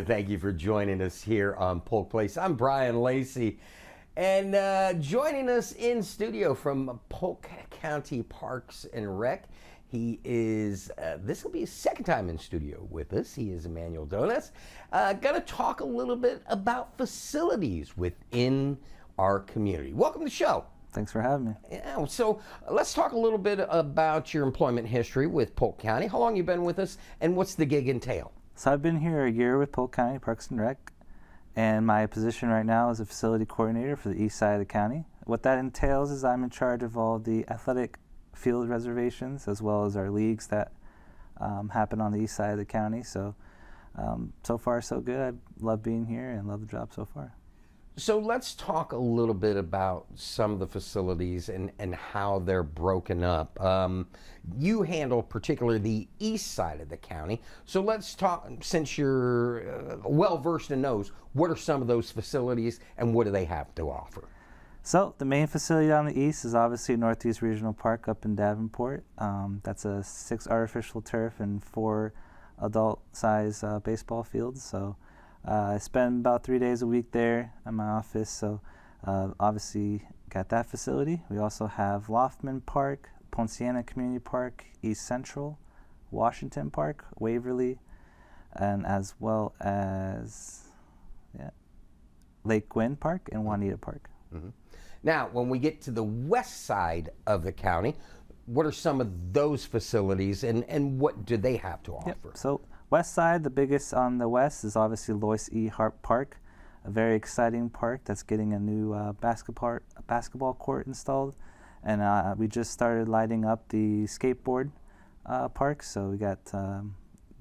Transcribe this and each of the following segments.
to thank you for joining us here on Polk Place. I'm Brian Lacey, and joining us in studio from Polk County Parks and Rec, he is, this will be his second time in studio with us. He is Emanuel Dones. Going to talk a little bit about facilities within our community. Welcome to the show. Thanks for having me. Yeah, so let's talk a little bit about your employment history with Polk County. How long you been with us, and what's the gig entail? So I've been here a year with Polk County Parks and Rec, and my position right now is a facility coordinator for the east side of the county. What that entails is I'm in charge of all the athletic field reservations as well as our leagues that happen on the east side of the county. So, so far so good. I love being here and love the job so far. So let's talk a little bit about some of the facilities and how they're broken up. You handle particularly the east side of the county. So let's talk, since you're well-versed in those, what are some of those facilities and what do they have to offer? So the main facility on the east is obviously Northeast Regional Park up in Davenport. That's a 6 artificial turf and 4 adult-size baseball fields. So I spend about 3 days a week there in my office, so obviously got that facility. We also have Loftman Park, Ponciana Community Park, East Central, Washington Park, Waverly, and as well as Lake Gwynn Park and Juanita Park. Mm-hmm. Now, when we get to the west side of the county, what are some of those facilities and what do they have to offer? Yep. So west side, the biggest on the west is obviously Lois E. Hart Park, a very exciting park that's getting a new basketball court installed. And we just started lighting up the skateboard park, so we got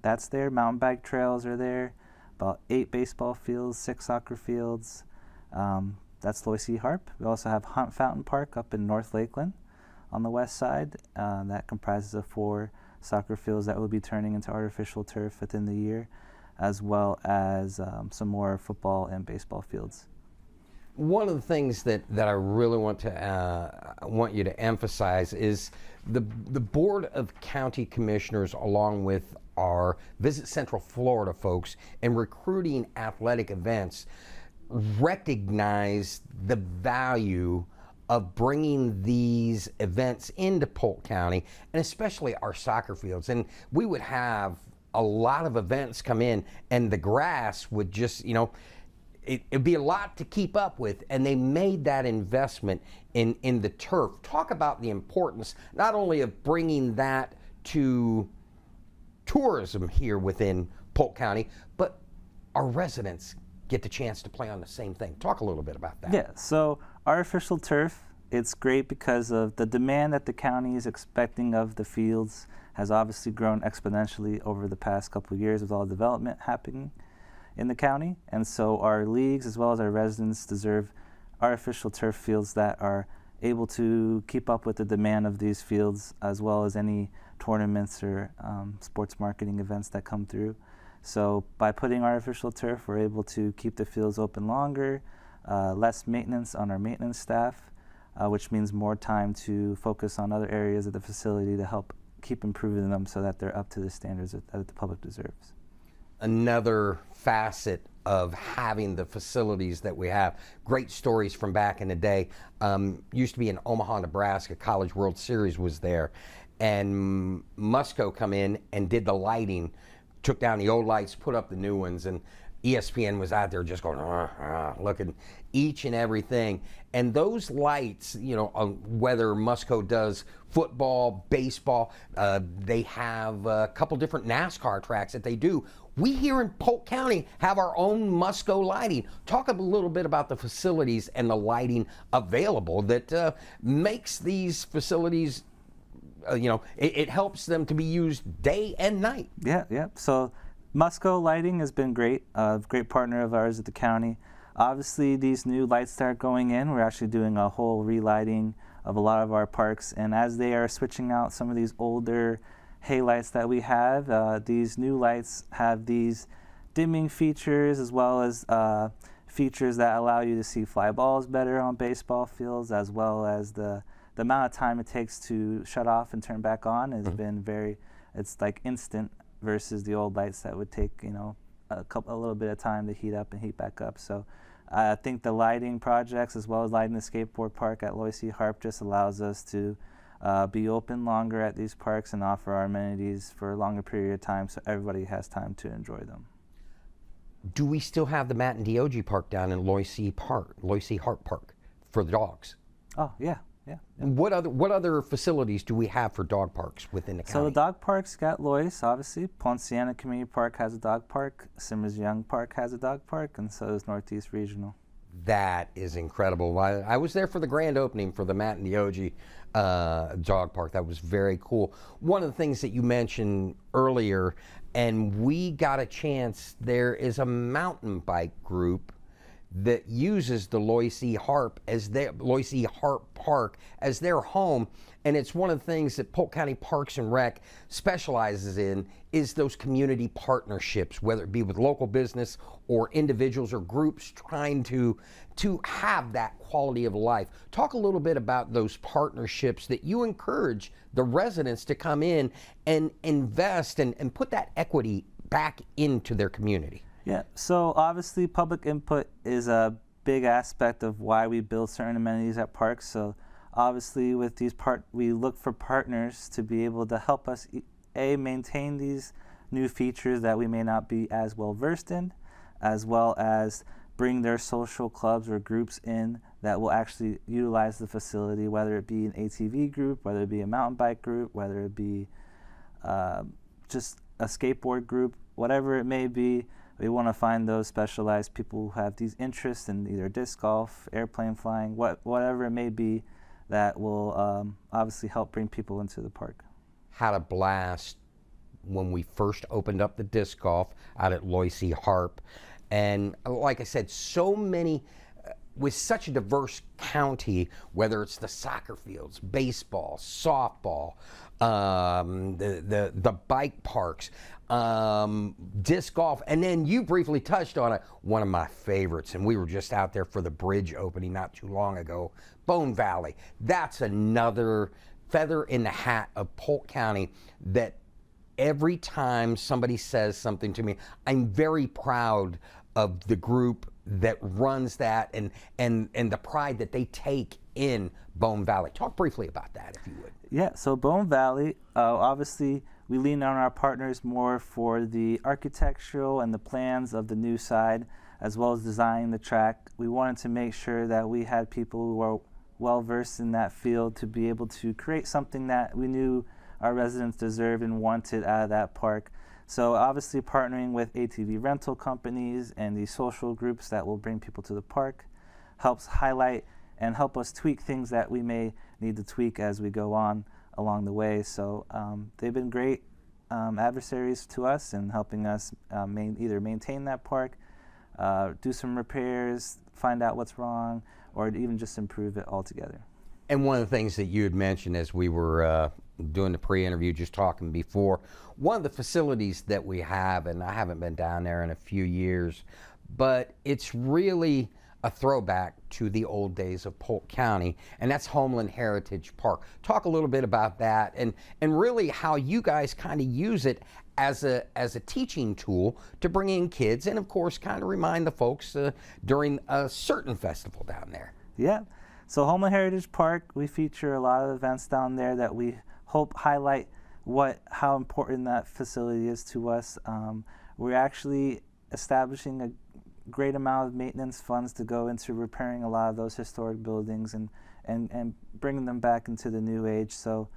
that's there. Mountain bike trails are there, about 8 baseball fields, 6 soccer fields. That's Lois E. Harp. We also have Hunt Fountain Park up in North Lakeland on the west side. That comprises of 4 soccer fields that will be turning into artificial turf within the year, as well as some more football and baseball fields. One of the things that I really want you to emphasize is the Board of County Commissioners, along with our Visit Central Florida folks, and recruiting athletic events, recognize the value of bringing these events into Polk County, and especially our soccer fields. And we would have a lot of events come in, and the grass would just, it'd be a lot to keep up with, and they made that investment in the turf. Talk about the importance, not only of bringing that to tourism here within Polk County, but our residents get the chance to play on the same thing. Talk a little bit about that. Yeah, so artificial turf, it's great because of the demand that the county is expecting of the fields has obviously grown exponentially over the past couple of years with all the development happening in the county. And so our leagues as well as our residents deserve artificial turf fields that are able to keep up with the demand of these fields, as well as any tournaments or sports marketing events that come through. So by putting artificial turf, we're able to keep the fields open longer, less maintenance on our maintenance staff, which means more time to focus on other areas of the facility to help keep improving them so that they're up to the standards that the public deserves. Another facet of having the facilities that we have, great stories from back in the day. Used to be in Omaha, Nebraska, College World Series was there, and Musco come in and did the lighting, took down the old lights, put up the new ones, and ESPN was out there just going, looking each and everything. And those lights, whether Musco does football, baseball, they have a couple different NASCAR tracks that they do. We here in Polk County have our own Musco lighting. Talk a little bit about the facilities and the lighting available that makes these facilities, it helps them to be used day and night. Yeah. So Musco Lighting has been great, a great partner of ours at the county. Obviously, these new lights that are going in, we're actually doing a whole relighting of a lot of our parks. And as they are switching out some of these older haylights that we have, these new lights have these dimming features as well as features that allow you to see fly balls better on baseball fields, as well as the amount of time it takes to shut off and turn back on has been it's like instant versus the old lights that would take, a little bit of time to heat up and heat back up. So I think the lighting projects, as well as lighting the skateboard park at Loyce Harp, just allows us to be open longer at these parks and offer our amenities for a longer period of time, so everybody has time to enjoy them. Do we still have the Matt and Diogi Park down in Loyce Harp Park for the dogs? Oh, yeah. What other facilities do we have for dog parks within the county? So the dog parks got Loyce, obviously. Poinciana Community Park has a dog park. Simmers Young Park has a dog park, and so does Northeast Regional. That is incredible. I was there for the grand opening for the Matt and Diogi dog park. That was very cool. One of the things that you mentioned earlier, and we got a chance, there is a mountain bike group that uses the Loyce Harp Park as their home, and it's one of the things that Polk County Parks and Rec specializes in is those community partnerships, whether it be with local business or individuals or groups trying to have that quality of life. Talk a little bit about those partnerships that you encourage the residents to come in and invest and put that equity back into their community. Yeah, so obviously public input is a big aspect of why we build certain amenities at parks. So obviously with these we look for partners to be able to help us maintain these new features that we may not be as well versed in, as well as bring their social clubs or groups in that will actually utilize the facility, whether it be an ATV group, whether it be a mountain bike group, whether it be just a skateboard group, whatever it may be. We want to find those specialized people who have these interests in either disc golf, airplane flying, whatever it may be, that will obviously help bring people into the park. Had a blast when we first opened up the disc golf out at Loyce Harp. And like I said, so many, with such a diverse county, whether it's the soccer fields, baseball, softball, the bike parks, disc golf, and then you briefly touched on it, one of my favorites, and we were just out there for the bridge opening not too long ago, Bone Valley. That's another feather in the hat of Polk County that every time somebody says something to me, I'm very proud of the group that runs that and the pride that they take in Bone Valley. Talk briefly about that, if you would. Yeah, so Bone Valley, obviously we lean on our partners more for the architectural and the plans of the new side, as well as designing the track. We wanted to make sure that we had people who are well versed in that field to be able to create something that we knew our residents deserved and wanted out of that park. So obviously partnering with ATV rental companies and the social groups that will bring people to the park helps highlight and help us tweak things that we may need to tweak as we go on along the way. So they've been great adversaries to us in helping us either maintain that park, do some repairs, find out what's wrong, or even just improve it altogether. And one of the things that you had mentioned as we were doing the pre-interview, just talking before, one of the facilities that we have, and I haven't been down there in a few years, but it's really a throwback to the old days of Polk County, and that's Homeland Heritage Park. Talk a little bit about that and really how you guys kind of use it as a teaching tool to bring in kids and, of course, kind of remind the folks during a certain festival down there. Yeah. So Homeland Heritage Park, we feature a lot of events down there that we hope highlight how important that facility is to us. We're actually establishing a great amount of maintenance funds to go into repairing a lot of those historic buildings and bringing them back into the new age. So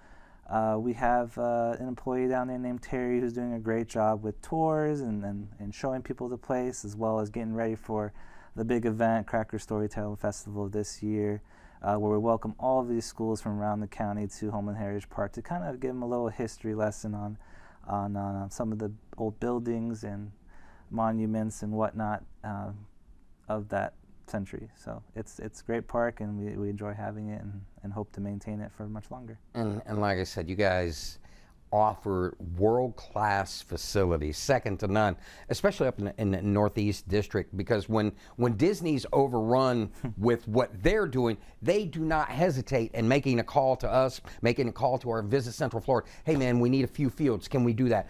we have an employee down there named Terry who's doing a great job with tours and showing people the place, as well as getting ready for the big event, Cracker Storytelling Festival this year, where we welcome all of these schools from around the county to Homeland Heritage Park to kind of give them a little history lesson on some of the old buildings and monuments and whatnot of that century. So it's a great park, and we enjoy having it and hope to maintain it for much longer. And like I said, you guys offer world-class facilities, second to none, especially up in the Northeast District, because when Disney's overrun with what they're doing, they do not hesitate in making a call to us, making a call to our Visit Central Florida. Hey man, we need a few fields. Can we do that?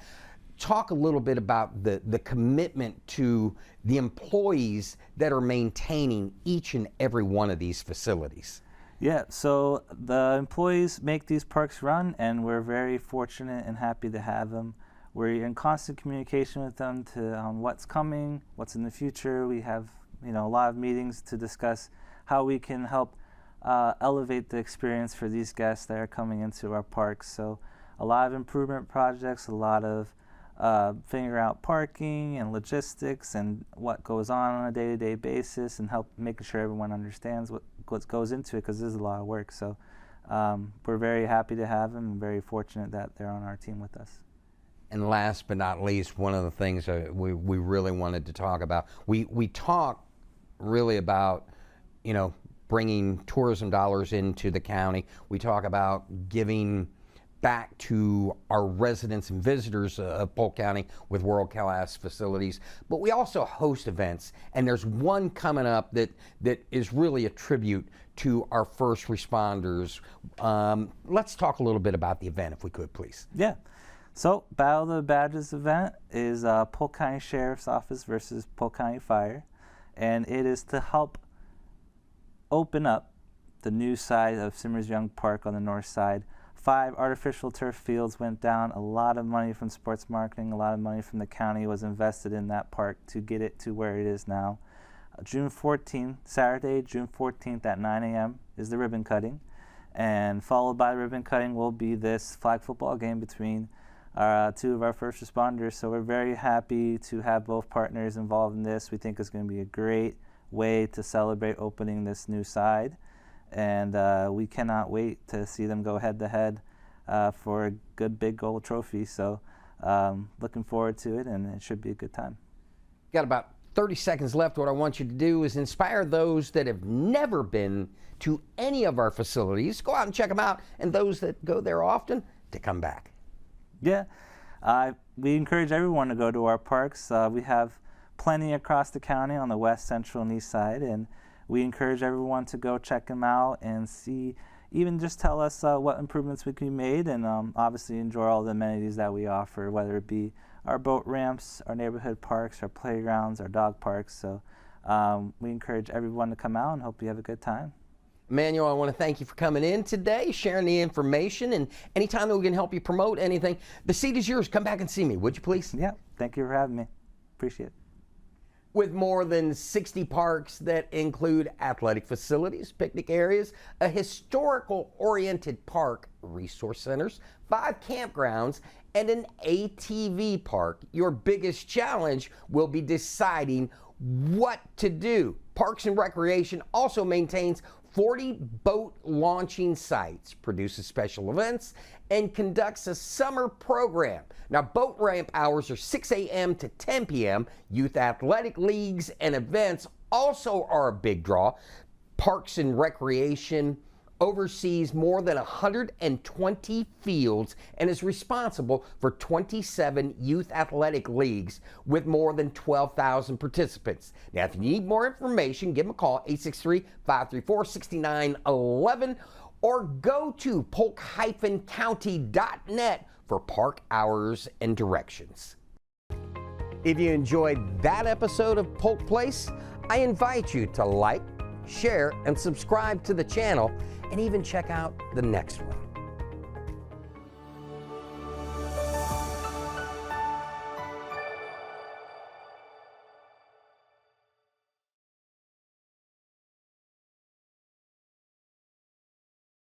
talk a little bit about the commitment to the employees that are maintaining each and every one of these facilities. Yeah, so the employees make these parks run, and we're very fortunate and happy to have them. We're in constant communication with them on what's coming, what's in the future. We have a lot of meetings to discuss how we can help elevate the experience for these guests that are coming into our parks. So a lot of improvement projects, a lot of figuring out parking and logistics and what goes on a day-to-day basis, and help making sure everyone understands what goes into it, because this is a lot of work. So we're very happy to have them and very fortunate that they're on our team with us. And last but not least, one of the things we really wanted to talk about, we talk really about, bringing tourism dollars into the county. We talk about giving back to our residents and visitors of Polk County with world-class facilities, but we also host events, and there's one coming up that is really a tribute to our first responders. Let's talk a little bit about the event, if we could, please. Yeah. So, Battle of the Badges event is Polk County Sheriff's Office versus Polk County Fire, and it is to help open up the new side of Simmers Young Park on the north side. 5 artificial turf fields went down. A lot of money from sports marketing, a lot of money from the county was invested in that park to get it to where it is now. June 14th, Saturday, June 14th at 9 a.m. is the ribbon cutting, and followed by the ribbon cutting will be this flag football game between 2 of our first responders. So we're very happy to have both partners involved in this. We think it's going to be a great way to celebrate opening this new side, and we cannot wait to see them go head to head for a good big gold trophy. So looking forward to it, and it should be a good time. Got about 30 seconds left. What I want you to do is inspire those that have never been to any of our facilities. Go out and check them out, and those that go there often to come back. Yeah, we encourage everyone to go to our parks. We have plenty across the county on the west, central, and east side, and we encourage everyone to go check them out and see, even just tell us what improvements we can be made, and obviously enjoy all the amenities that we offer, whether it be our boat ramps, our neighborhood parks, our playgrounds, our dog parks. So we encourage everyone to come out and hope you have a good time. Emanuel, I want to thank you for coming in today, sharing the information, and anytime that we can help you promote anything, the seat is yours. Come back and see me, would you please? Yeah, thank you for having me. Appreciate it. With more than 60 parks that include athletic facilities, picnic areas, a historical-oriented park, resource centers, 5 campgrounds, and an ATV park, your biggest challenge will be deciding what to do. Parks and Recreation also maintains 40 boat launching sites, produces special events, and conducts a summer program. Now, boat ramp hours are 6 a.m. to 10 p.m. Youth athletic leagues and events also are a big draw. Parks and Recreation oversees more than 120 fields and is responsible for 27 youth athletic leagues with more than 12,000 participants. Now, if you need more information, give them a call, 863-534-6911, or go to polk-county.net for park hours and directions. If you enjoyed that episode of Polk Place, I invite you to like, share, and subscribe to the channel, and even check out the next one.